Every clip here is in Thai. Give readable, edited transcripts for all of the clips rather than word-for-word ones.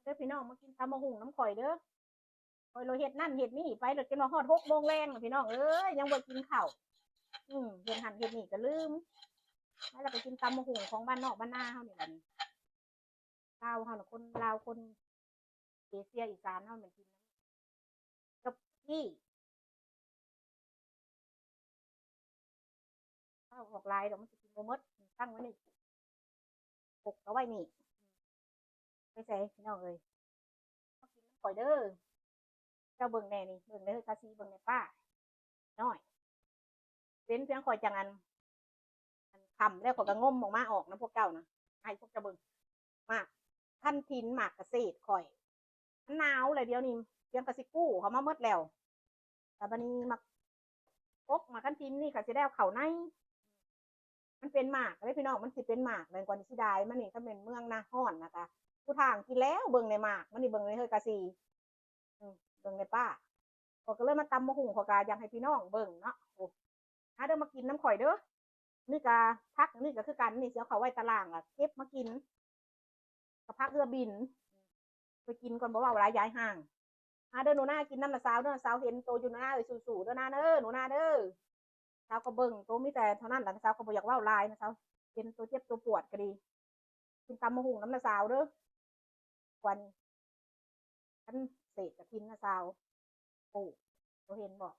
เด้อพี่น้องมากินตำมะฮุ่งน้ำข่อยเด้อข่อยเราเฮ็ดนั่นเฮ็ดนี่ไปเราจนมาฮอด6 โมงแรงพี่น้องเอ้ยยังบ่กินข้าวเฮ็ดหันเฮ็ดนี่ก็ลืมให้เราไปกินตำมะฮุ่งของบ้านนอกบ้านนาเฮานี่ล่ะนี่ลาวเฮาน่ะคนลาวคนเอเชียอีสานเฮามันกินกับพี่ข้าวออกลายดอกมันสิกินบ่หมดตั้งไว้นี่ปกเอาไว้นี่ไปใส่พี่น้องเอ้ยมากินน้ำข่อยเด้อเจ้าเบิ่งแน่นี่เบิ่งเด้อกะซีเบิ่งแน่ป้าน้อยเป็นเพียงข่อยจังอันคำแล้วข่อยก็งมออกมาออกนะพวกเจ้านะให้พวกเจ้าเบิ่งมากท่านทินหมากเกษตรข่อยหนาวเลยเดียวนี้เพียงกะสิกู้เขามาเมดแล้วแต่บัดนี้มักกกมาขั้นทินนี่ก็สิได้เอาเข้าในมันเป็นหมากเลยพี่น้องมันสิเป็นหมากเลยกว่านี้สิได้มันนี่ถ้าเป็นเมืองนาฮ้อนนะคะผู้ทางกินแล้วเบิ่งในหมากมันนี่เบิ่งในเฮยกะซีเบิ่งในป้าข่อยก็เลยมาตำมะฮุ่งข่อยก็อยากให้พี่น้องเบิ่งเนาะโอ้หาเด้อมากินน้ำข่อยเด้อนี่กะพักนี่ก็คือกันนี่เสียเขาไว้ตารางอ่ะเก็บมากินกับพักเรือบินไปกินก่อนบอกว่าเวลาย้ายห่างเด้อหนูนากินน้ำละสาวเด้อสาวเห็นโตอยู่หน้าเลยสู่ๆเด้อนาเด้อหนูนาเด้อสาวก็เบิ่งโตมีแต่เท่านั้นแหละสาวก็บ่อยากว่าลายนะสาวเป็นตัวเจ็บตัวปวดก็ดีกินตำมะฮุ่งน้ำละสาวเด้อควันฉันเศษกระทินนะสาวโอ้เราเห็นบอก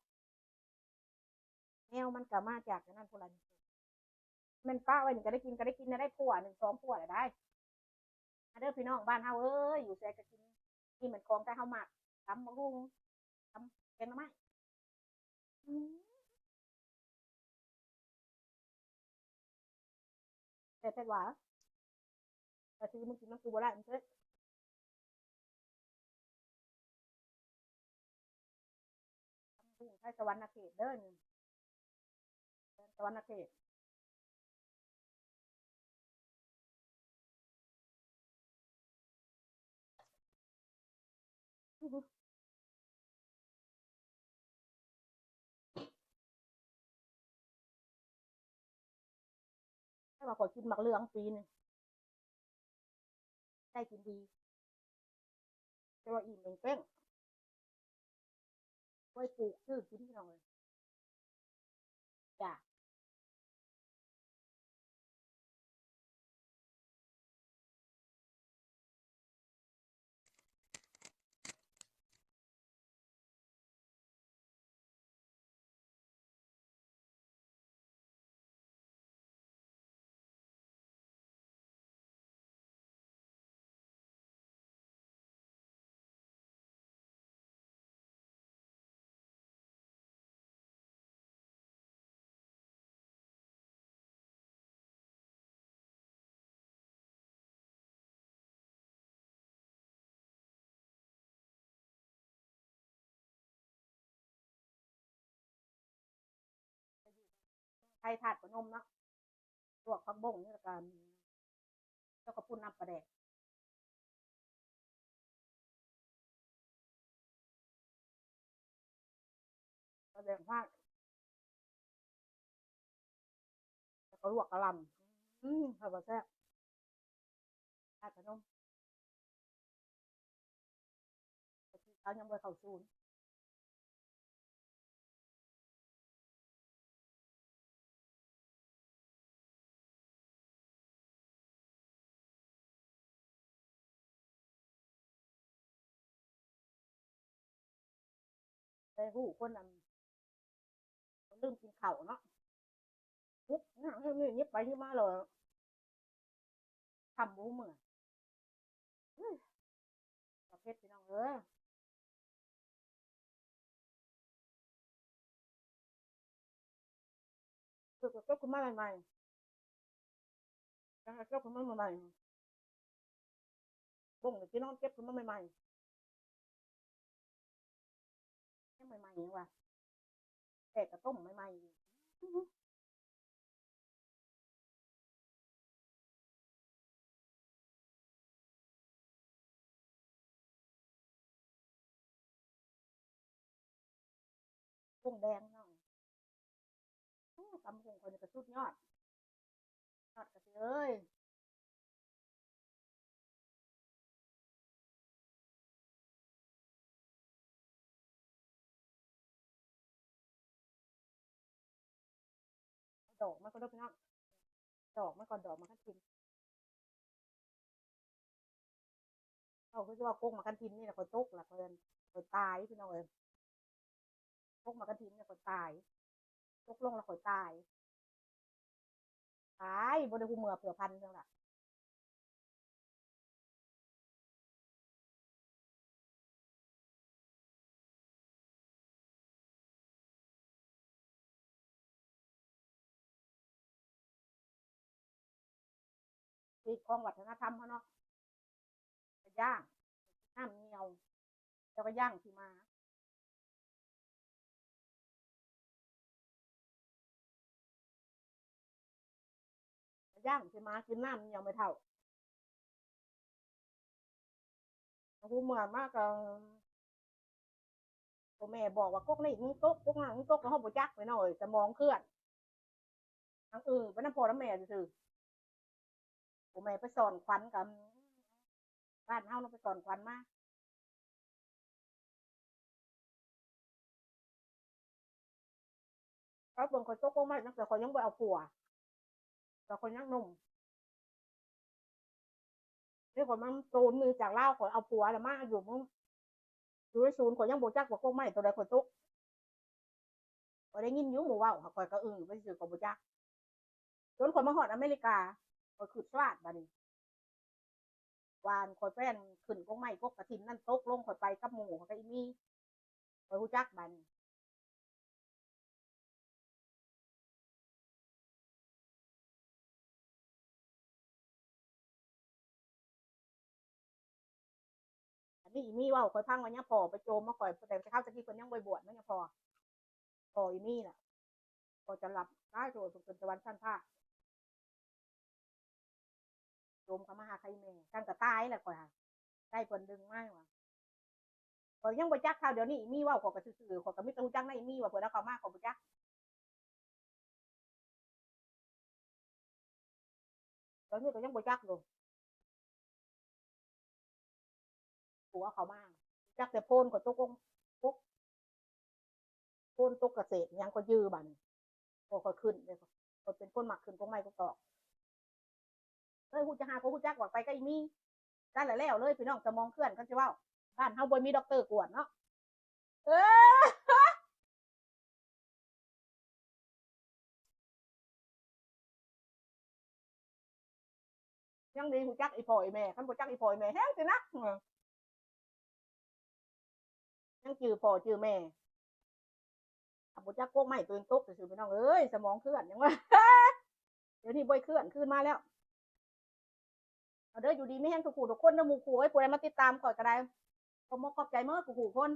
แนวมันก็มาจากนั่นพลันมันป้าไว้หนึ่งก็ได้กินก็ได้กินได้ผัว1 2 ผัวได้เด้อพี่น้องบ้านเฮาเอ้ยอยู่แซ่ก็กินนี่เหมือนของแต่เฮาหมักตำมะฮุ่งตำแกงหน่อไม้แต่ว่าแต่ที่มึงกินน้ำกูบ่ได้มันเถอะใช้สวรรค์เขตเด้อสวรรค์เขตถ้าว่าขอกินหมักเหลืองปีนึงได้กินดีแต่ว่าอิ่มเป้งไว้ปลูกซื้อกินพี่น้องเลยจ้ะไทยถาดขนมเนาะลวกผักบุ้งนี่ละกันเจ้ากระปุ้นน้ำปลาแดกปลาแดกมากแล้วก็ลวกกระหล่ำข้าวแซ่บถาดขนมเขายังไปเข้าซูนแต่หูคนนั้นลืมกินข้าวเนาะยิบนะให้มียิบไปยิบมาเลยทำบูเหมือนประเภทพี่น้องคือก็คุณมาใหม่ๆก็คุณมาใหม่ๆบุ้งพี่น้องเก็บคุณมาใหม่ๆใหม่ๆอย่างว่าแต่กระต้มใหม่ๆบุ้งแดงเนาะตำบุ้งคนจะสุดยอดยอดกระเทย ดอกมันก็ได้พี่น้องดอกมันก่อนดอกมันคันทิมเขาคือว่ากุ้งมาคันทิมนี่แหละคนตกละเพิ่นคนตายพี่น้องเอ้ยตกมาคันทิมเนี่ยคนตายตกลงแล้วคนตายตายบ่ได้ฮู้เมื่อเผื่อพันจังล่ะที่ของวัฒนธรรมเขาเนาะย่างน้ำเนียวแล้วก็ย่างที่มาย่างที่มากินน้ำเนียวไม่เท่าฮู้เมื่อมากก็พ่อแม่บอกว่าก๊กนี่มึงตกก๊กนั่นมึงตกก็เฮาบ่จักไปหน่อยสมองเคลื่อนทั้งไปนำพ่อนํแม่ซื่อๆพ่อแม่ไปสอนขวัญกับบ้านเฮาเนาะไปสอนขวัญมาเขาเบิ่งข่อยตกลงมาตั้งแต่ข่อยยังบ่เอาผัวแต่ข่อยยังหนุ่มนี่ข่อยมันโซนมือจากลาวข่อยเอาผัวแล้วมาอยู่มึงอยู่ในศูนย์ข่อยยังบ่จักว่าก๊กไม้ตัวใดข่อยตกข่อยได้ยินอยู่หมู่เว้าข่อยก็ไปซื่อข่อยบ่จักจนข่อยมาฮอดอเมริกาข่อยคิดสวาดบัดนี้วานข่อยแฟนขึ้นก๊กไม้ก๊กกระถินนั่นตกลงข่อยไปกับหมู่ข่อยก็อีนี่ข่อยฮู้จักบัดนี้อันนี้อีนี่เว้าข่อยพังว่ายังพอไปโจมมาข่อยแต่เข้าตะกี้เพิ่นยังบ่บวชมันยังพออีนี่น่ะพอจะหลับได้โดยเป็นตะวันชั้นผ้าโจมเขามาหาใครแม่กันก็ตายแหละข่อยได้เพิ่นดึงมาว่ะข่อยยังบ่จักข่าวเดี๋ยวนี้อีนี่เว้าข่อยก็ซื่อๆข่อยก็มีแต่ฮู้จักในอีนี่ว่าเพิ่นเอาเข้ามาข่อยบ่จักตอนนี้ก็ยังบ่จักอยู่ผัวเขามาจักแต่โพนก็ตกลงตกโพนตกเกษตรยังก็ยื้อบัดนี้พอข่อยขึ้นเลยข่อยเป็นคนมักขึ้นกงไม้กงตอกเอ้ยฮู้จักหาก็ฮู้จักว่าไปก็อีนี่นั่นแหละแล้วเลยพี่น้องสมองเคลื่อนกันสิเว้าบ้านเฮาบ่มีด็อกเตอร์กวดเนาะเออยังดีฮู้จักอีพ่ออีแม่คันบ่จักอีพ่ออีแม่แฮงสินะยังจื้อพ่อจื้อแม่บ่จักพวกไม้ตัวเองตกซื่อๆพี่น้องเอ้ยสมองเคลื่อนยังว่าเดี๋ยวนี้บ่เคลื่อนขึ้นมาแล้วเอาเด้ออยู่ดีไม่แห้งทุกผู้ทุกคนเด้อหมู่คู่เอ้ยผู้ใดมาติดตามก่อนก็ได้ขอมขอบใจเมื่อผู้คน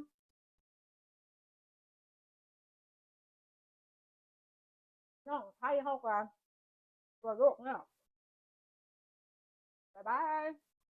น้องไทยเฮาก็ตัวโลกเนาะบ๊ายบาย